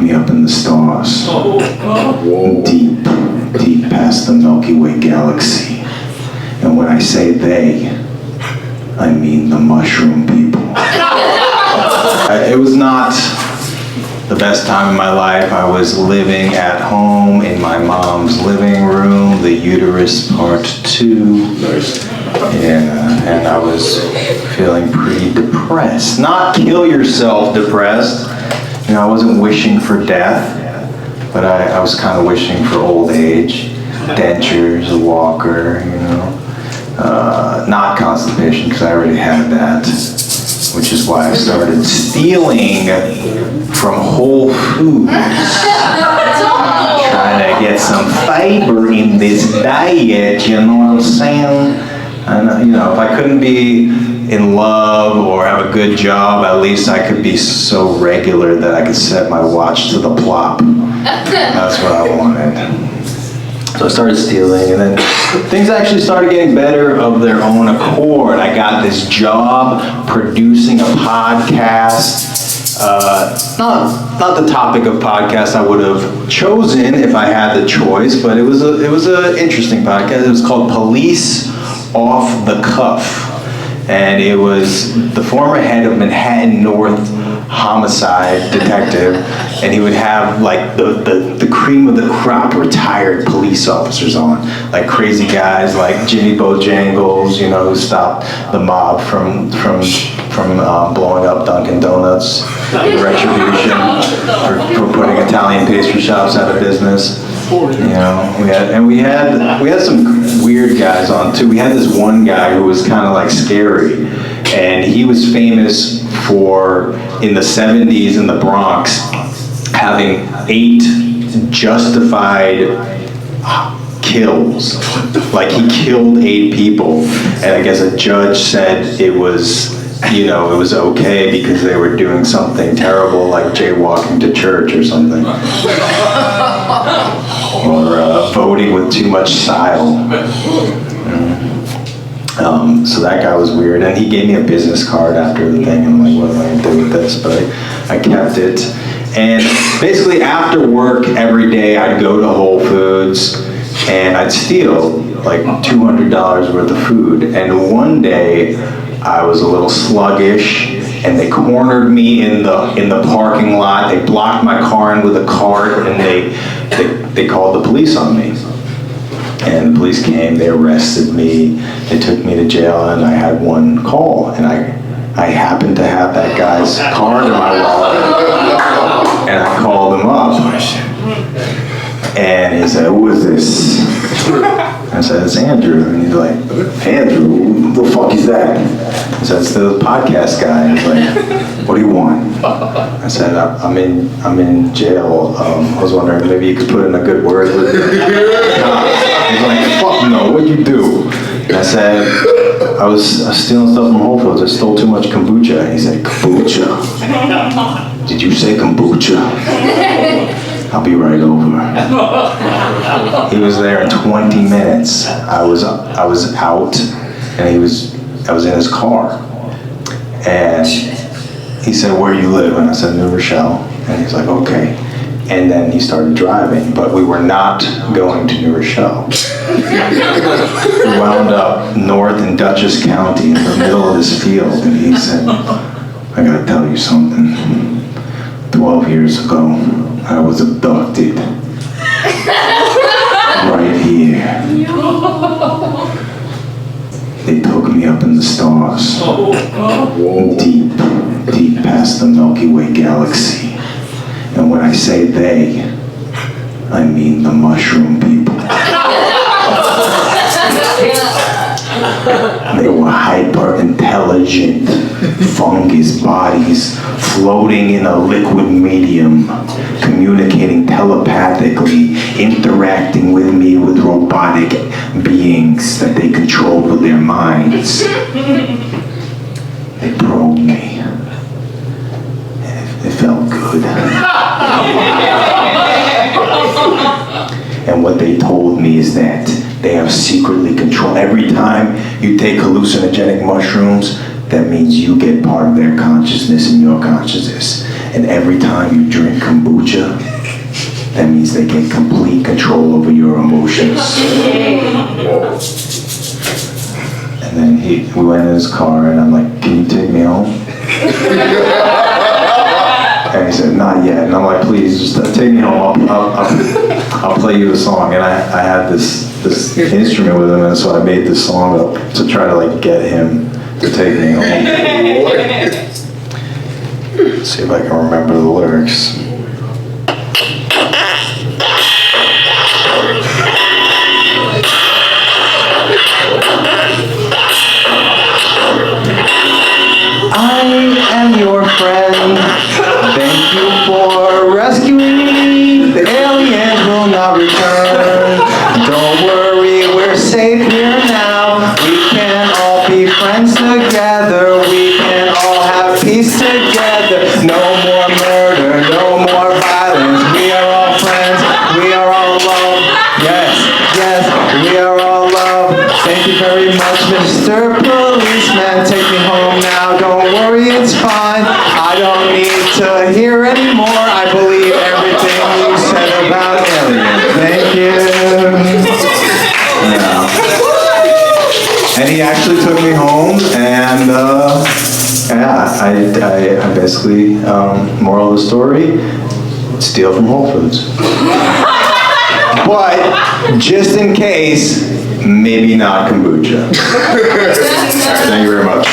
me up in the stars, deep, deep past the Milky Way galaxy. And when I say they, I mean the mushroom people. It was not the best time of my life. I was living at home in my mom's living room, the uterus part 2. And I was feeling pretty depressed. Not kill yourself depressed. You know, I wasn't wishing for death, but I was kind of wishing for old age, dentures, a walker, you know. Not constipation, because I already had that, which is why I started stealing from Whole Foods. Trying to get some fiber in this diet, you know what I'm saying? And, you know, if I couldn't be in love or have a good job, at least I could be so regular that I could set my watch to the plop. That's what I wanted. So I started stealing, and then things actually started getting better of their own accord. I got this job producing a podcast. Not the topic of podcast I would have chosen if I had the choice, but it was an interesting podcast. It was called Police Off the Cuff. And it was the former head of Manhattan North homicide detective, and he would have like the cream of the crop retired police officers on, like crazy guys like Jimmy Bojangles, you know, who stopped the mob from blowing up Dunkin' Donuts, retribution for putting Italian pastry shops out of business. You know, we had some weird guys on too. We had this one guy who was kind of like scary, and he was famous for, in the 70s in the Bronx, having 8 justified kills. Like, he killed 8 people, and I guess a judge said it was, you know, it was okay because they were doing something terrible, like jaywalking to church or something. Or voting with too much style. So that guy was weird, and he gave me a business card after the thing, and I'm like, what am I going to do with this? But I kept it. And basically after work every day, I'd go to Whole Foods, and I'd steal like $200 worth of food. And one day, I was a little sluggish, and they cornered me in the parking lot. They blocked my car in with a cart, and they called the police on me. And the police came, they arrested me, they took me to jail, and I had one call, and I happened to have that guy's card in my wallet, and I called him up, and he said, "Who is this?" I said, "It's Andrew." And he's like, "Andrew? Who the fuck is that?" I said, "It's the podcast guy." He's like, "What do you want?" I said, I'm in jail. I was wondering maybe you could put in a good word with me." He's like, "Fuck no, what'd you do?" And I said, I was stealing stuff from Whole Foods. I stole too much kombucha. And he said, "Kombucha? Did you say kombucha? I'll be right over." He was there in 20 minutes. I was out, and I was in his car. And he said, "Where you live?" And I said, "New Rochelle." And he's like, "Okay." And then he started driving, but we were not going to New Rochelle. We wound up north in Dutchess County in the middle of this field, and he said, "I gotta tell you something. 12 years ago, I was abducted. Right here. They took me up in the stars. Deep, deep past the Milky Way galaxy. And when I say they, I mean the mushroom people. They were hyper-intelligent fungus bodies floating in a liquid medium, communicating telepathically, interacting with me with robotic beings that they controlled with their minds. They probed me. It felt good. And what they told me is that they have secretly controlled. Every time you take hallucinogenic mushrooms, that means you get part of their consciousness and your consciousness. And every time you drink kombucha, that means they get complete control over your emotions. And then we went in his car, and I'm like, can you take me home? And he said, not yet. And I'm like, please, just take me home. I'll play you a song. And I had this instrument with him, and so I made this song up to try to like get him to take me home. Let's see if I can remember the lyrics. I am your friend. Thank you for rescuing me. The aliens will not return. Don't worry, we're safe here now. We can all be friends together. We can all have peace together. No more murder, no more violence. We are all friends. We are all love. Yes, yes, we are all love. Thank you very much, Mr. Policeman. Take me home now. Don't worry, it's fine. I don't need to hear anymore. I believe everything you said about aliens. Thank you. Yeah. And he actually took me home, and yeah, I basically, moral of the story, steal from Whole Foods. But just in case, maybe not kombucha. All right, thank you very much.